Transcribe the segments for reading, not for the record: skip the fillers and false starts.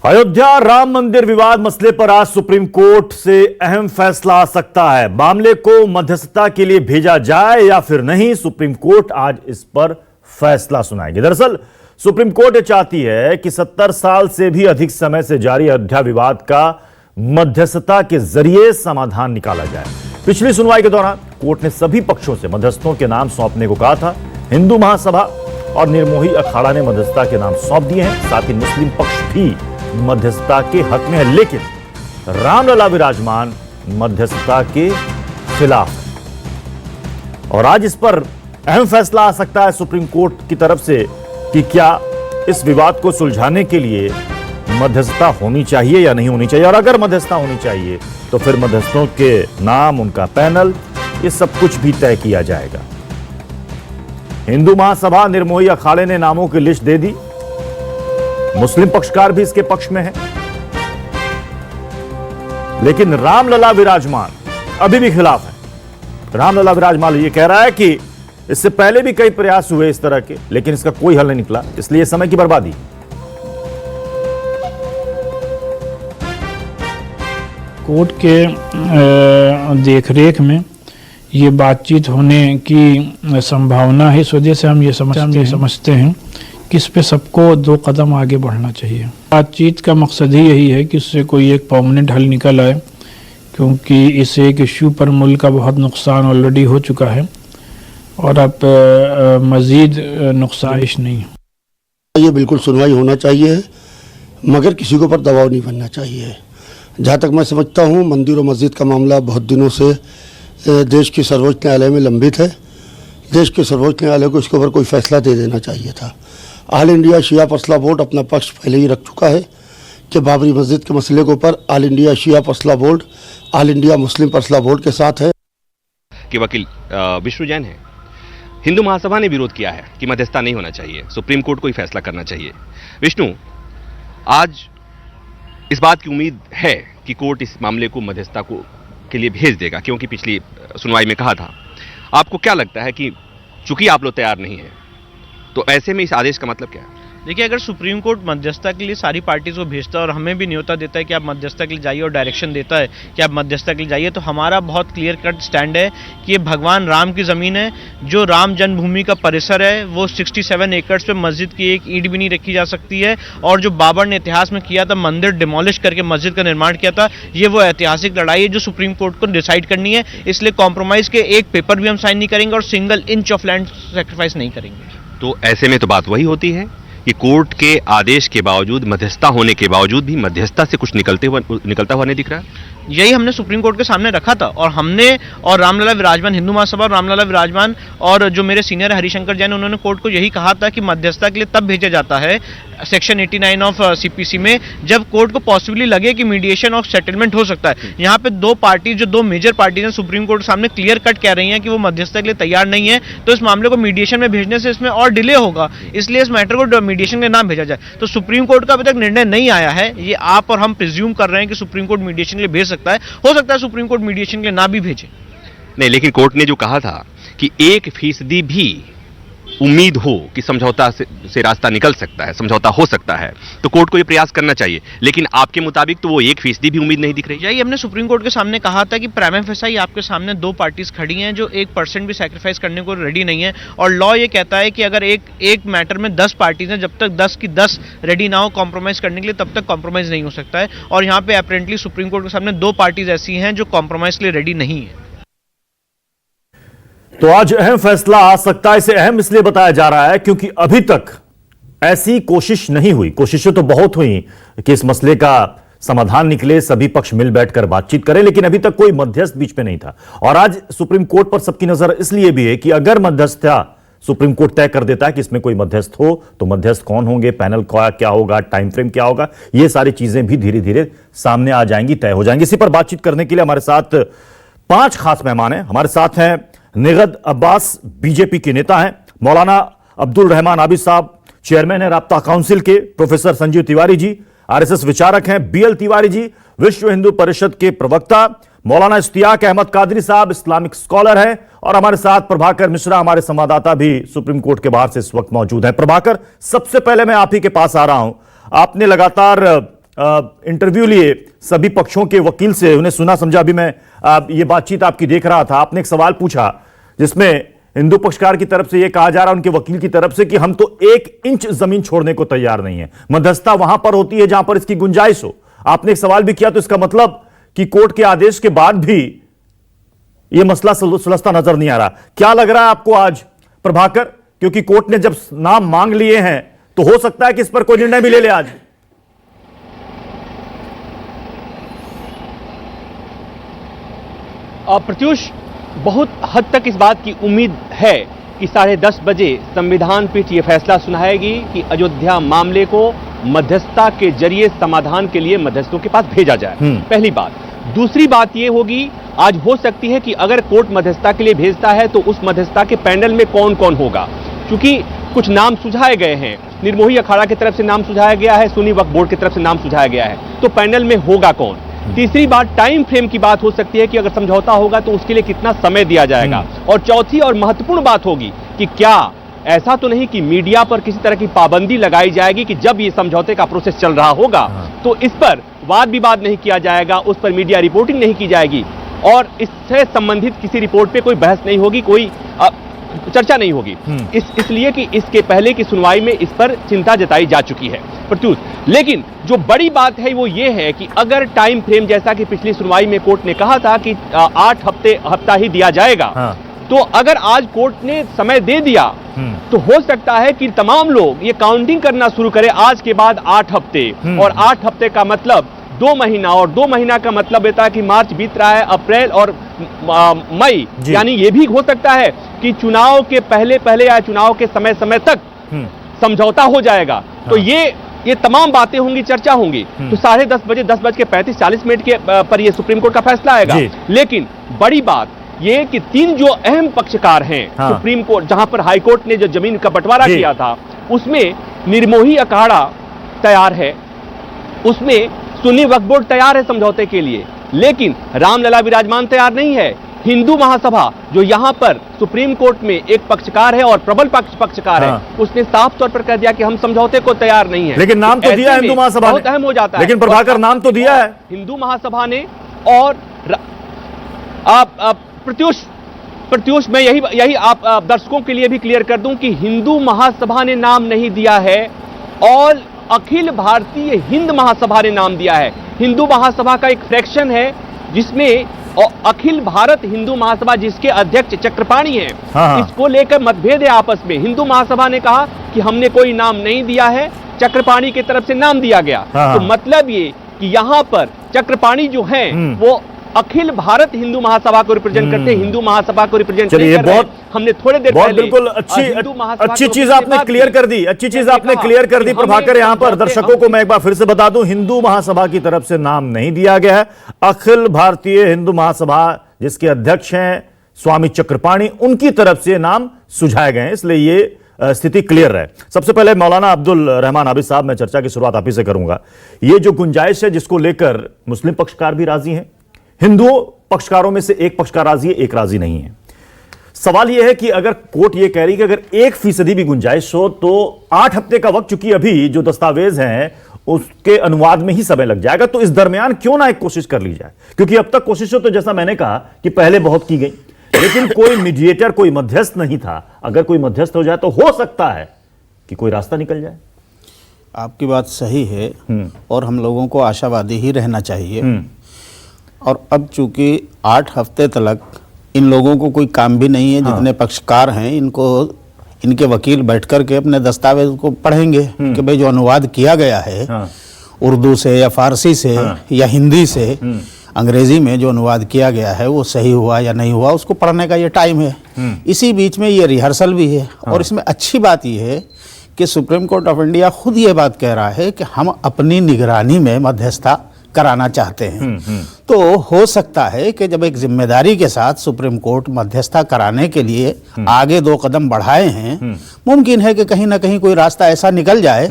अयोध्या राम मंदिर विवाद मसले पर आज सुप्रीम कोर्ट से अहम फैसला आ सकता है। मामले को मध्यस्थता के लिए भेजा जाए या फिर नहीं, सुप्रीम कोर्ट आज इस पर फैसला सुनाएगी। दरअसल सुप्रीम कोर्ट ये चाहती है कि 70 साल से भी अधिक समय से जारी अयोध्या विवाद का मध्यस्थता के जरिए समाधान निकाला जाए। पिछली सुनवाई के दौरान कोर्ट ने सभी पक्षों से मध्यस्थों के नाम सौंपने को कहा था। हिंदू महासभा और निर्मोही अखाड़ा ने मध्यस्थता के नाम सौंप दिए हैं। साथ ही मुस्लिम पक्ष भी मध्यस्थता के हक में है, लेकिन रामलला विराजमान मध्यस्थता के खिलाफ है। और आज इस पर अहम फैसला आ सकता है सुप्रीम कोर्ट की तरफ से कि क्या इस विवाद को सुलझाने के लिए मध्यस्थता होनी चाहिए या नहीं होनी चाहिए। और अगर मध्यस्थता होनी चाहिए तो फिर मध्यस्थों के नाम, उनका पैनल, ये सब कुछ भी तय किया जाएगा। हिंदू महासभा, निर्मोही अखाड़े ने नामों की लिस्ट दे दी। मुस्लिम पक्षकार भी इसके पक्ष में है, लेकिन रामलला विराजमान अभी भी खिलाफ है। रामलला विराजमान ये कह रहा है कि इससे पहले भी कई प्रयास हुए इस तरह के, लेकिन इसका कोई हल नहीं निकला, इसलिए समय की बर्बादी। कोर्ट के देखरेख में ये बातचीत होने की संभावना है। इस वजह से हम ये समझते हैं कि इस पे सबको 2 कदम आगे बढ़ना चाहिए। बातचीत का मकसद ही यही है कि इससे कोई एक परमानेंट हल निकल आए, क्योंकि इस एक इश्यू पर मुल्क का बहुत नुकसान ऑलरेडी हो चुका है और अब मज़ीद नुकसान नहीं है। ये बिल्कुल सुनवाई होना चाहिए, मगर किसी के ऊपर दबाव नहीं बनना चाहिए। जहाँ तक मैं समझता हूँ, मंदिर और मस्जिद का मामला बहुत दिनों से देश के सर्वोच्च न्यायालय में लंबित है। देश के सर्वोच्च न्यायालय को इसके ऊपर कोई फैसला दे देना चाहिए था। ऑल इंडिया शिया फैसला बोर्ड अपना पक्ष पहले ही रख चुका है कि बाबरी मस्जिद के मसले के ऊपर ऑल इंडिया शिया फैसला बोर्ड ऑल इंडिया मुस्लिम फैसला बोर्ड के साथ है। कि वकील विष्णु जैन है। हिंदू महासभा ने विरोध किया है कि मध्यस्थता नहीं होना चाहिए, सुप्रीम कोर्ट को ही फैसला करना चाहिए। विष्णु, आज इस बात की उम्मीद है कि कोर्ट इस मामले को मध्यस्थता को के लिए भेज देगा, क्योंकि पिछली सुनवाई में कहा था। आपको क्या लगता है कि चूंकि आप लोग तैयार नहीं हैं, तो ऐसे में इस आदेश का मतलब क्या है? देखिए, अगर सुप्रीम कोर्ट मध्यस्थता के लिए सारी पार्टीज को भेजता है और हमें भी न्योता देता है कि आप मध्यस्थता के लिए जाइए और डायरेक्शन देता है कि आप मध्यस्थता के लिए जाइए, तो हमारा बहुत क्लियर कट स्टैंड है कि ये भगवान राम की ज़मीन है। जो राम जन्मभूमि का परिसर है वो 67 एकड़ पे मस्जिद की एक ईंट भी नहीं रखी जा सकती है। और जो बाबर ने इतिहास में किया था, मंदिर डिमोलिश करके मस्जिद का निर्माण किया था, ये वो ऐतिहासिक लड़ाई है जो सुप्रीम कोर्ट को डिसाइड करनी है। इसलिए कॉम्प्रोमाइज़ के एक पेपर भी हम साइन नहीं करेंगे और single inch of land sacrifice नहीं करेंगे। तो ऐसे में तो बात वही होती है कि कोर्ट के आदेश के बावजूद, मध्यस्थता होने के बावजूद भी मध्यस्थता से कुछ निकलता हुआ नहीं दिख रहा है। यही हमने सुप्रीम कोर्ट के सामने रखा था और हमने और रामलला विराजमान, हिंदू महासभा और रामलला विराजमान और जो मेरे सीनियर हरिशंकर जैन, उन्होंने कोर्ट को यही कहा था कि मध्यस्थता के लिए तब भेजा जाता है सेक्शन 89 ऑफ सीपीसी में, जब कोर्ट को पॉसिबली लगे कि मीडिएशन और सेटलमेंट हो सकता है। यहाँ पे 2 पार्टी, जो 2 मेजर पार्टीज हैं, सुप्रीम कोर्ट के सामने क्लियर कट कह रही हैं कि वो मध्यस्थता के लिए तैयार नहीं है, तो इस मामले को मीडिएशन में भेजने से इसमें और डिले होगा। इसलिए इस मैटर को मीडिएशन के नाम भेजा जाए। तो सुप्रीम कोर्ट का अभी तक निर्णय नहीं आया है। ये आप और हम प्रिज्यूम कर रहे हैं कि सुप्रीम कोर्ट मीडिएशन के लिए भेज सकता है। हो सकता है सुप्रीम कोर्ट मीडिएशन के लिए ना भी भेजे। नहीं, लेकिन कोर्ट ने जो कहा था कि 1% भी उम्मीद हो कि समझौता से रास्ता निकल सकता है, समझौता हो सकता है, तो कोर्ट को यह प्रयास करना चाहिए। लेकिन आपके मुताबिक तो वो 1% भी उम्मीद नहीं दिख रही। यही हमने सुप्रीम कोर्ट के सामने कहा था कि प्राइमा फेसाई आपके सामने 2 पार्टीज खड़ी हैं जो 1% भी सैक्रिफाइस करने को रेडी नहीं है। और लॉ ये कहता है कि अगर एक मैटर में 10 पार्टीज हैं, जब तक 10 की 10 रेडी ना हो कॉम्प्रोमाइज करने के लिए, तब तक कॉम्प्रोमाइज नहीं हो सकता है। और यहाँ पे अपेरेंटली सुप्रीम कोर्ट के सामने 2 पार्टीज ऐसी हैं जो कॉम्प्रोमाइज के लिए रेडी नहीं है। तो आज अहम फैसला आ सकता है। इसे अहम इसलिए बताया जा रहा है क्योंकि अभी तक ऐसी कोशिश नहीं हुई। कोशिशें तो बहुत हुई कि इस मसले का समाधान निकले, सभी पक्ष मिल बैठकर बातचीत करें, लेकिन अभी तक कोई मध्यस्थ बीच में नहीं था। और आज सुप्रीम कोर्ट पर सबकी नजर इसलिए भी है कि अगर मध्यस्थता सुप्रीम कोर्ट तय कर देता है कि इसमें कोई मध्यस्थ हो, तो मध्यस्थ कौन होंगे, पैनल क्या होगा, टाइम फ्रेम क्या होगा, ये सारी चीजें भी धीरे धीरे सामने आ जाएंगी, तय हो जाएंगी। इसी पर बातचीत करने के लिए हमारे साथ 5 खास मेहमान हैं। हमारे साथ हैं निगद अब्बास, बीजेपी के नेता हैं, मौलाना अब्दुल रहमान आबिद साहब, चेयरमैन है राब्ता काउंसिल के, प्रोफेसर संजीव तिवारी जी आरएसएस विचारक हैं, बीएल तिवारी जी विश्व हिंदू परिषद के प्रवक्ता, मौलाना इश्तियाक अहमद कादरी साहब इस्लामिक स्कॉलर हैं, और हमारे साथ प्रभाकर मिश्रा हमारे संवाददाता भी सुप्रीम कोर्ट के बाहर से इस वक्त मौजूद हैं। प्रभाकर, सबसे पहले मैं आप ही के पास आ रहा हूं। आपने लगातार इंटरव्यू लिए सभी पक्षों के वकील से, उन्हें सुना समझा। अभी मैं ये बातचीत आपकी देख रहा था, आपने एक सवाल पूछा जिसमें हिंदू पक्षकार की तरफ से यह कहा जा रहा है, उनके वकील की तरफ से, कि हम तो 1 इंच जमीन छोड़ने को तैयार नहीं है। मध्यस्थता वहां पर होती है जहां पर इसकी गुंजाइश हो। आपने एक सवाल भी किया, तो इसका मतलब कि कोर्ट के आदेश के बाद भी यह मसला सुलझता नजर नहीं आ रहा। क्या लग रहा है आपको आज प्रभाकर, क्योंकि कोर्ट ने जब नाम मांग लिए हैं तो हो सकता है कि इस पर कोई निर्णय भी ले ले आज? प्रत्युष, बहुत हद तक इस बात की उम्मीद है कि 10:30 बजे संविधान पीठ यह फैसला सुनाएगी कि अयोध्या मामले को मध्यस्थता के जरिए समाधान के लिए मध्यस्थों के पास भेजा जाए। पहली बात। दूसरी बात यह होगी, आज हो सकती है कि अगर कोर्ट मध्यस्थता के लिए भेजता है तो उस मध्यस्थता के पैनल में कौन कौन होगा, क्योंकि कुछ नाम सुझाए गए हैं। निर्मोही अखाड़ा की तरफ से नाम सुझाया गया है, सुन्नी वक्फ बोर्ड की तरफ से नाम सुझाया गया है, तो पैनल में होगा कौन। तीसरी बात, टाइम फ्रेम की बात हो सकती है कि अगर समझौता होगा तो उसके लिए कितना समय दिया जाएगा। और चौथी और महत्वपूर्ण बात होगी कि क्या ऐसा तो नहीं कि मीडिया पर किसी तरह की पाबंदी लगाई जाएगी कि जब ये समझौते का प्रोसेस चल रहा होगा तो इस पर वाद विवाद नहीं किया जाएगा, उस पर मीडिया रिपोर्टिंग नहीं की जाएगी और इससे संबंधित किसी रिपोर्ट पे कोई बहस नहीं होगी, कोई चर्चा नहीं होगी। इसलिए कि इसके पहले की सुनवाई में इस पर चिंता जताई जा चुकी है प्रत्युष। लेकिन जो बड़ी बात है वो ये है कि अगर टाइम फ्रेम, जैसा कि पिछली सुनवाई में कोर्ट ने कहा था कि 8 हफ्ता ही दिया जाएगा, तो अगर आज कोर्ट ने समय दे दिया तो हो सकता है कि तमाम लोग ये काउंटिंग करना शुरू करें आज के बाद 8 हफ्ते, और 8 हफ्ते का मतलब 2 महीना, और 2 महीना का मतलब होता है कि मार्च बीत रहा है, अप्रैल और मई, यानी ये भी हो सकता है कि चुनाव के पहले या चुनाव के समय तक समझौता हो जाएगा। तो ये तमाम बातें होंगी, चर्चा होंगी। तो 10:30 बजे 10:35-40 के पर ये सुप्रीम कोर्ट का फैसला आएगा। लेकिन बड़ी बात ये कि 3 जो अहम पक्षकार हैं सुप्रीम कोर्ट, जहां पर हाई कोर्ट ने जो जमीन का बंटवारा किया था, उसमें निर्मोही अखाड़ा तैयार है, उसमें सुन्नी वक्फ बोर्ड तैयार है समझौते के लिए, लेकिन रामलला विराजमान तैयार नहीं है। हिंदू महासभा जो यहां पर सुप्रीम कोर्ट में एक पक्षकार है और प्रबल पक्षकार है, उसने साफ तौर पर कह दिया कि हम समझौते को तैयार नहीं है। लेकिन नाम तो दिया हिंदू महासभा ने, बहुत अहम हो जाता है। लेकिन प्रभाकर नाम तो दिया है हिंदू महासभा ने। और प्रत्युष मैं यही आप दर्शकों के लिए भी क्लियर कर दूं कि हिंदू महासभा ने नाम नहीं दिया है और अखिल भारतीय हिंद महासभा ने नाम दिया है। हिंदू महासभा का एक फ्रैक्शन है जिसमें अखिल भारत हिंदू महासभा, जिसके अध्यक्ष चक्रपाणी हैं, इसको लेकर मतभेद है आपस में। हिंदू महासभा ने कहा कि हमने कोई नाम नहीं दिया है, चक्रपाणी की तरफ से नाम दिया गया। तो मतलब ये कि यहां पर चक्रपाणी जो हैं वो अखिल भारत हिंदू महासभा को रिप्रेजेंट करते हैं, हिंदू महासभा को रिप्रेजेंट नहीं कर रहे हैं। हमने थोड़े देर पहले बिल्कुल अच्छी चीज आपने क्लियर कर दी, अच्छी चीज आपने क्लियर कर दी प्रभाकर। यहां पर दर्शकों को मैं एक बार फिर से बता दूं, हिंदू महासभा की तरफ से नाम नहीं दिया गया है। अखिल भारतीय हिंदू महासभा जिसके अध्यक्ष हैं स्वामी चक्रपाणी, उनकी तरफ से नाम सुझाए गए हैं, इसलिए ये स्थिति क्लियर है। सबसे पहले मौलाना अब्दुल रहमान आबिद साहब, मैं चर्चा की शुरुआत आप ही से करूंगा। ये जो गुंजाइश है जिसको लेकर मुस्लिम पक्षकार भी राजी हैं, हिंदू पक्षकारों में से एक पक्षकार राजी है, एक राजी नहीं है। सवाल यह है कि अगर कोर्ट यह कह रही है कि अगर 1% भी गुंजाइश हो तो 8 हफ्ते का वक्त, चूंकि अभी जो दस्तावेज हैं उसके अनुवाद में ही समय लग जाएगा, तो इस दरमियान क्यों ना एक कोशिश कर ली जाए। क्योंकि अब तक कोशिशें तो जैसा मैंने कहा कि पहले बहुत की गई, लेकिन कोई मीडिएटर, कोई मध्यस्थ नहीं था। अगर कोई मध्यस्थ हो जाए तो हो सकता है कि कोई रास्ता निकल जाए। आपकी बात सही है और हम लोगों को आशावादी ही रहना चाहिए। और अब चूंकि 8 हफ्ते तक इन लोगों को कोई काम भी नहीं है, जितने पक्षकार हैं इनके वकील बैठ कर के अपने दस्तावेज को पढ़ेंगे कि भाई जो अनुवाद किया गया है उर्दू से या फारसी से या हिंदी से अंग्रेजी में जो अनुवाद किया गया है वो सही हुआ या नहीं हुआ, उसको पढ़ने का ये टाइम है। इसी बीच में ये रिहर्सल भी है। और इसमें अच्छी बात ये है कि सुप्रीम कोर्ट ऑफ इंडिया खुद ये बात कह रहा है कि हम अपनी निगरानी में मध्यस्थता कराना चाहते हैं। तो हो सकता है कि जब एक जिम्मेदारी के साथ सुप्रीम कोर्ट मध्यस्थता कराने के लिए आगे 2 कदम बढ़ाए हैं, मुमकिन है कि कहीं ना कहीं कोई रास्ता ऐसा निकल जाए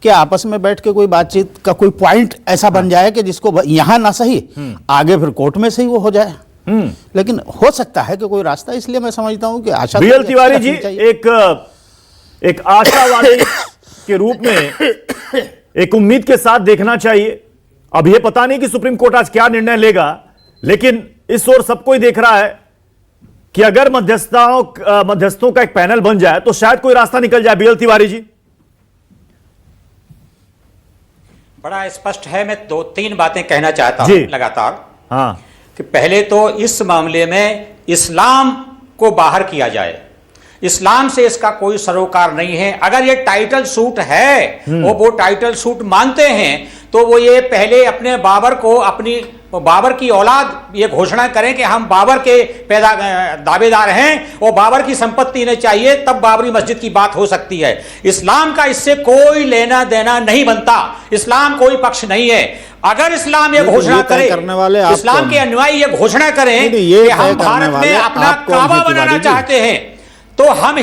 कि आपस में बैठ के कोई बातचीत का कोई पॉइंट ऐसा बन जाए कि जिसको यहाँ ना सही आगे फिर कोर्ट में सही वो हो जाए। लेकिन हो सकता है कि कोई रास्ता, इसलिए मैं समझता हूँ कि आशा बीएल तिवारी जी एक आशावादी के रूप में एक उम्मीद के साथ देखना चाहिए अब यह पता नहीं कि सुप्रीम कोर्ट आज क्या निर्णय लेगा, लेकिन इस ओर सबको ही देख रहा है कि अगर मध्यस्थों का एक पैनल बन जाए तो शायद कोई रास्ता निकल जाए। बीएल तिवारी जी, बड़ा स्पष्ट है। मैं 2-3 बातें कहना चाहता हूं जी। लगातार। हाँ, कि पहले तो इस मामले में इस्लाम को बाहर किया जाए। इस्लाम से इसका कोई सरोकार नहीं है। अगर ये टाइटल सूट है, वो टाइटल सूट मानते हैं, तो वो ये पहले अपने बाबर की औलाद ये घोषणा करें कि हम बाबर के दावेदार हैं और बाबर की संपत्ति इन्हें चाहिए, तब बाबरी मस्जिद की बात हो सकती है। इस्लाम का इससे कोई लेना देना नहीं बनता। इस्लाम कोई पक्ष नहीं है। अगर इस्लाम ये घोषणा करे, इस्लाम के अनुयायी ये घोषणा करें कि हम भारत में अपना काबा बनाना चाहते हैं, तो हम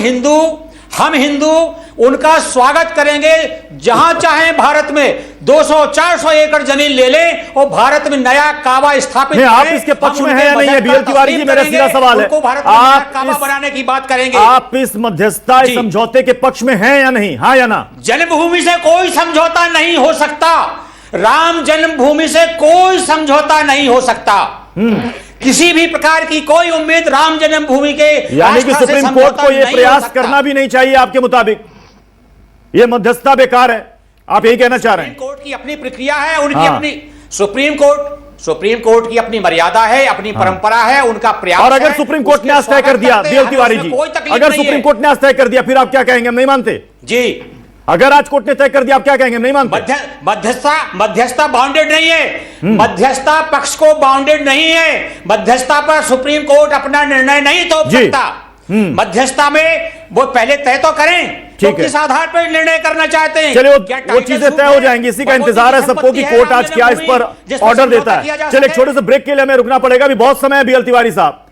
हिंदू उनका स्वागत करेंगे। जहां चाहें भारत में 200-400 एकड़ जमीन ले लें और भारत में नया काबा स्थापित करें। आप इसके पक्ष में हैं या नहीं है? बीएल तिवारी जी, मेरा सीधा सवाल है, आप काबा बनाने की बात करेंगे। आप इस मध्यस्थता समझौते के पक्ष में हैं या नहीं? हाँ या ना? जन्मभूमि से कोई समझौता नहीं हो सकता। राम जन्मभूमि से कोई समझौता नहीं हो सकता। किसी भी प्रकार की कोई उम्मीद राम जन्मभूमि के, यानी कि सुप्रीम कोर्ट को यह प्रयास करना भी नहीं चाहिए आपके मुताबिक? यह मध्यस्थता बेकार है, आप यही कहना चाह रहे हैं? सुप्रीम कोर्ट की अपनी प्रक्रिया है, उनकी अपनी सुप्रीम कोर्ट की अपनी मर्यादा है, अपनी परंपरा है, उनका प्रयास। और अगर सुप्रीम कोर्ट ने आज तय कर दिया, बीएल तिवारी जी, अगर सुप्रीम कोर्ट ने आज तय कर दिया, फिर आप क्या कहेंगे? हम नहीं मानते जी। अगर आज कोर्ट ने तय कर दिया, आप क्या कहेंगे? नहीं मानते। मध्यस्थता बाउंडेड नहीं है। मध्यस्थता पक्ष को बाउंडेड नहीं है। मध्यस्थता पर सुप्रीम कोर्ट अपना निर्णय नहीं थोप सकता। मध्यस्थता में वो पहले तय तो करें, तो किस आधार पर निर्णय करना चाहते हैं। चलिए वो चीजें तय हो जाएंगी। इसी का इंतजार है सबको कि कोर्ट आज क्या इस पर ऑर्डर देता है। चलिए एक छोटे से ब्रेक के लिए हमें रुकना पड़ेगा, अभी बहुत समय है बीएल तिवारी साहब।